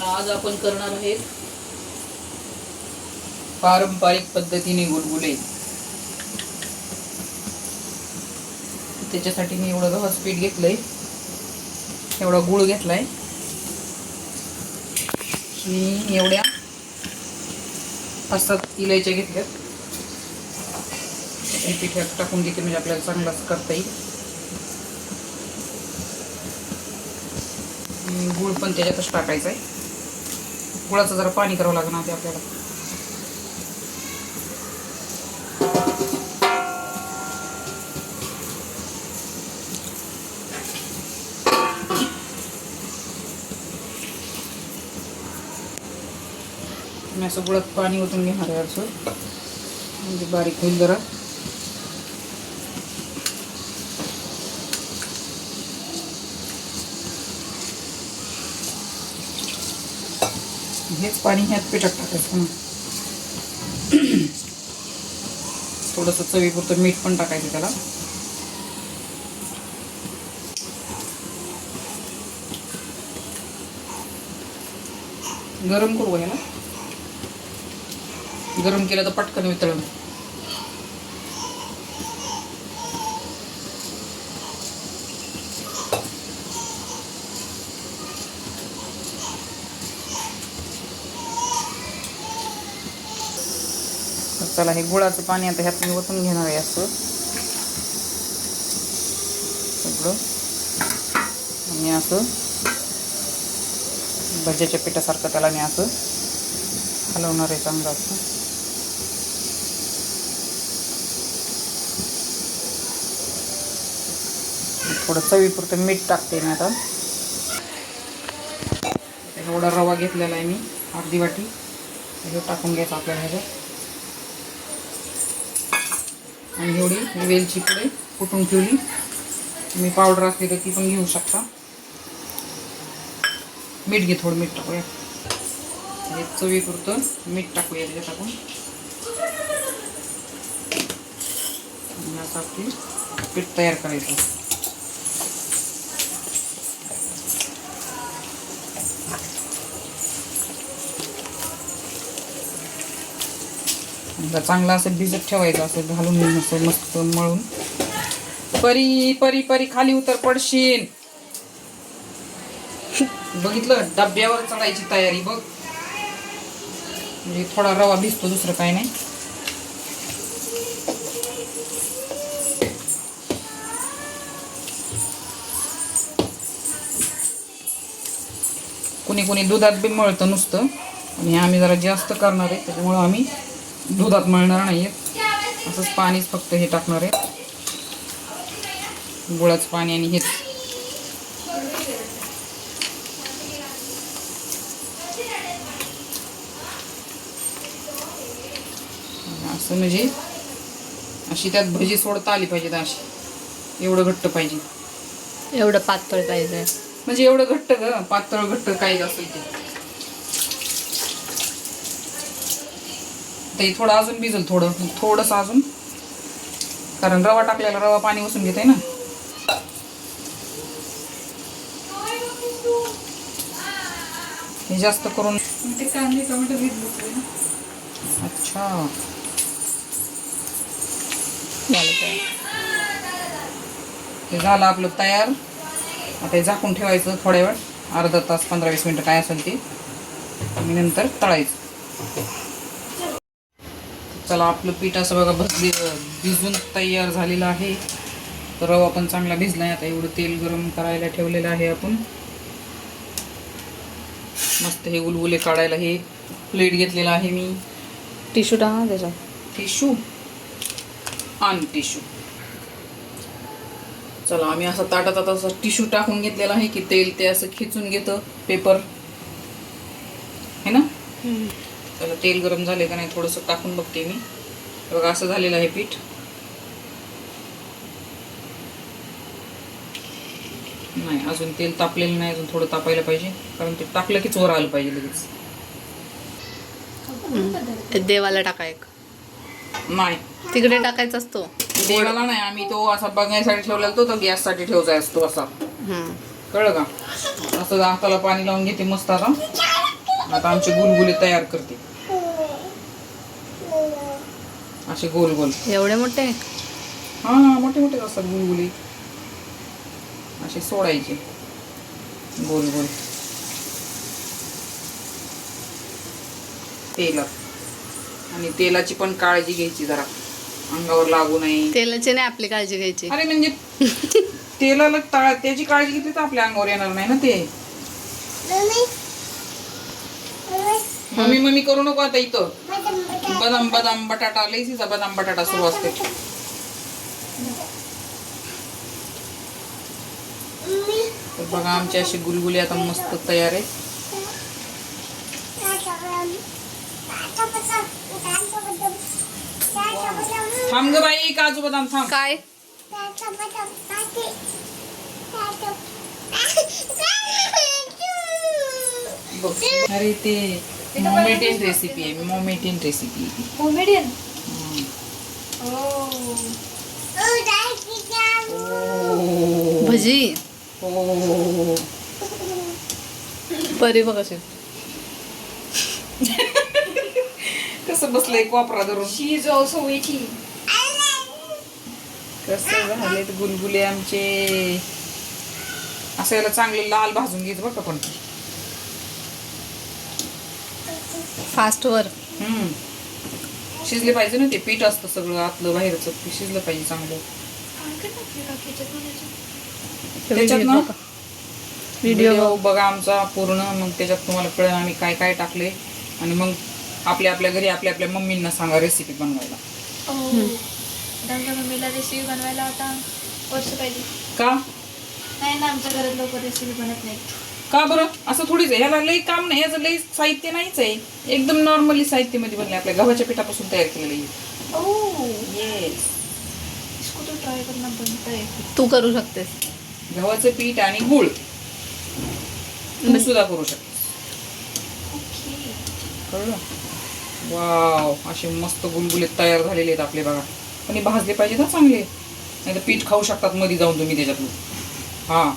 आज आपण करणार आहेत पारंपरिक पद्धतीने गुलगुले. त्याच्यासाठी मी एवढं गव्हाचं पीठ घेतलंय, एवढा गुळ घेतलाय, मी एवढ्या 5-7 इलायच्या घेतल्यात. पिठात टाकून घेते म्हणजे आपल्याला चांगलाच करता येईल. गुळ पण त्याच्यातच टाकायचा आहे. गुळाचं जरा पाणी करावं लागणार ते आपल्याला. मी असं गुळात पाणी ओतून घेणार आहे असं, म्हणजे बारीक होईल जरा. हेच पाणी ह्यात पिठात टाकायचं. थोडंसं चवीपुरतं मीठ पण टाकायचं त्याला. गरम करू ह्याला. गरम केलं तर पटकन वितळलं. चला, हे गुळाचं पाणी आता ह्यात मी ओतून घेणार आहे असं सगळं. आणि असं भज्याच्या पिठासारखं त्याला मी असं हलवणार आहे चांगलं असं. थोडं चवीपुरतं मीठ टाकते मी आता. एवढा रवा घेतलेला आहे मी, अर्धी वाटी. हे टाकून घ्यायचं आपल्याला ह्याच्यात. आणि एवढी वेलची पुढे कुटून ठेवली. तुम्ही पावडर असली तर ती पण घेऊ शकता. मीठ घे, थोडं मीठ टाकूया. हे चवीपुरतं मीठ टाकूया त्याच्यात आपण. असं आपली पीठ तयार करायचं. चांगला असं भिजत ठेवायचं, असं घालून असं मस्त मळून. परी परी परी खाली उतर, पडशील. बघितलं, डब्यावर चढायची तयारी बघ. म्हणजे थोडा रवा भिजतो, दुसरं काय नाही. कोणी कोणी दुधात बी मळतं नुसतं, आणि आम्ही जरा जास्त करणार आहे त्याच्यामुळं आम्ही दुधात मळणार नाही. असंच पाणीच फक्त हे टाकणार आहे, गुळाचं पाणी. आणि हेच असं, म्हणजे अशी त्यात भजी सोडता आली पाहिजे. अशी एवढं घट्ट पाहिजे, एवढं पातळ पाहिजे. म्हणजे एवढं घट्ट ग, पातळ घट्ट काही असेल ते थोडं अजून भिजल, थोडंसं अजून, कारण रवा टाकलेला रवा पाणी ओसून घेते ना. हे जास्त करून ते कांदे टोमॅटो भिजले ना. अच्छा, हे झालं आपलं तयार. आता हे झाकून ठेवायचं थोड्या वेळ, अर्धा तास 15-20 मिनटं काय असेल ते, आणि नंतर तळायचं. चला, आपलं पीठ असं बघा भिजून तयार झालेलं आहे. तर रवा पण चांगला भिजला आहे. आता एवढं तेल गरम करायला ठेवलेलं आहे आपण. मस्त हे गुलगुले काढायला हे प्लेट घेतलेला आहे मी. टिश्यू टाका त्याच्यात. टिश्यू आणि टिश्यू. चला, आम्ही असं ताटात आता असं टिश्यू टाकून घेतलेला आहे की तेल ते असं खिचून घेतं पेपर है ना. त्याला तेल गरम झाले का नाही थोडंसं टाकून बघते मी. बघा, असं झालेलं आहे पीठ. नाही, अजून तेल तापलेलं नाही, अजून थोडं तापायला पाहिजे, कारण ते टाकलं की चोर आलं पाहिजे लगेच. देवाला टाका एक. नाही, तिकडे टाकायचा असतो. देवाला नाही, आम्ही तो असा बघण्यासाठी ठेवलेला, तो गॅससाठी ठेवायचा असतो असा. कळलं का. असं हाताला पाणी लावून घेते मस्त. आता आता आमचे गुलगुले तयार करते असे गोल गोल. एवढे मोठे? हा मोठे मोठे असतात गुलगुले. असे सोडायचे गोल गोल तेलात. आणि तेलाची पण काळजी घ्यायची जरा, अंगावर लागू नये. तेलाची नाही, आपली काळजी घ्यायची. अरे म्हणजे तेलाला त्याची काळजी घेतली तर आपल्या अंगावर येणार नाही ना ते. मम्मी मम्मी करू नको आता इथं. बदाम बदाम बटाटा लईचा बदाम बटाटा सुरू असते. तर बघा आमचे असे गुलगुले आता मस्त तयार आहे. थांब ग बाई, काजू बदाम थांब. काय? बघ. अरे ते मोमेडियन रेसिपी आहे, मोमेडियन रेसिपी आहे ती. मोमेडियन. भजी. हो. परी बघ असे कसं बसलंय कोपरा धरून. She is also waiting. कसं झालेत गुलगुले आमचे. असं याला चांगलं लाल भाजून घ्यायचं बघ आपण. फास्ट वर. शिजले पाहिजे ना, ते पीठ असतं सगळं आतलं बाहेरचं ते शिजलं पाहिजे चांगलं. त्याच्यात ना व्हिडिओ बघा आमचा पूर्ण, मग त्याच्यात तुम्हाला कळेल आम्ही काय काय टाकले. आणि मग आपल्या आपल्या घरी आपल्या आपल्या मम्मींना सांगा रेसिपी बनवायला. आमच्या मम्मीला रेसिपी बनवायला आता वर्ष पाहिजे. का नाही ना, आमच्या घरात लवकर रेसिपी बनत नाही. का बरं? असं थोडीच आहे, ह्याला लई काम नाही, ह्याचं लई साहित्य नाहीच आहे. एकदम नॉर्मली साहित्यामध्ये बनले, आपल्या गव्हाच्या पिठापासून तयार केलेलं आहे. येस, इसको तो ट्राय करना बनता है. तू करू शकतेस. गव्हाचं पीठ आणि गूळ तू सुद्धा करू शकतेस. ओके. कळलं? वाव, असे मस्त गुलगुले तयार झालेले आहेत आपले बघा. पण हे भाजले पाहिजे ना चांगले, नाही तर पीठ खाऊ शकतात मध्ये जाऊन तुम्ही त्याच्यातलं. हां,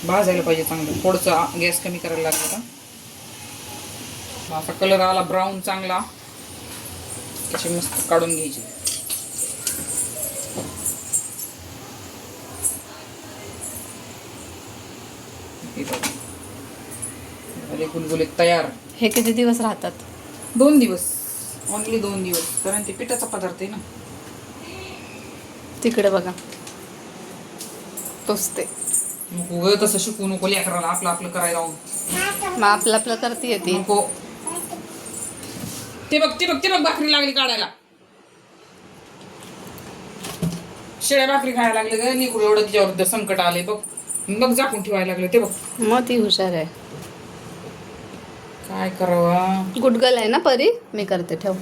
भाजायला पाहिजे चांगलं. थोडंसं गॅस कमी करायला लागला का असा कलर आला ब्राऊन चांगला, असे मस्त काढून घ्यायचे. गुलगुले तयार. हे किती दिवस राहतात? 2 दिवस, ओनली 2 दिवस, कारण ते पिठाचा पदार्थ आहे ना. तिकडे बघा, तोच ते. नको तसं शिकू नको लेकराला, आपलं आपलं करायला लावून. मग आपलं आपलं करते ती. नको. ते बघ ते बघ ते बघ, भाकरी लागली काढायला. शेळ्या भाकरी खायला लागले ग निकूळ, एवढं तिच्यावर संकट आले बघ. मग झाकून ठेवायला लागले ते बघ. मग ती हुशार आहे. काय करावा. गुडगल आहे ना परी. मी करते, ठेव.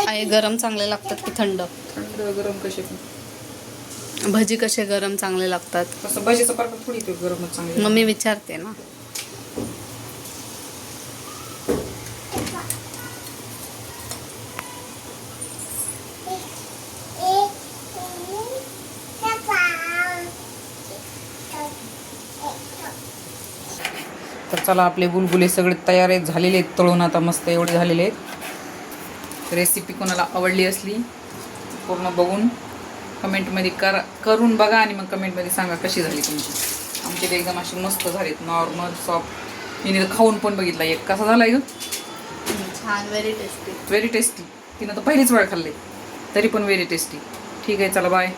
आहे गरम चांगले लागतात की थंड? थंड गरम कसे पण. भजी कसे गरम चांगले लागतात? कसं भजीचा पार्क थोडी, ते गरमच चांगले. मग मी विचारते ना. तर चला, आपले गुलगुले सगळे तयार आहेत, झालेले आहेत तळून आता मस्त एवढे झालेले आहेत. रेसिपी कोणाला आवडली असली पूर्ण बघून कमेंटमध्ये करून बघा आणि मग कमेंटमध्ये सांगा कशी झाली तुमची. आमचे ते एकदम असे मस्त झालेत, नॉर्मल सॉफ्ट. तिने तर खाऊन पण बघितला एक, कसा झाला ग. छान, व्हेरी टेस्टी. Very tasty. तिनं तर पहिलीच वेळ खाल्ले तरी पण व्हेरी टेस्टी. ठीक आहे, चला बाय.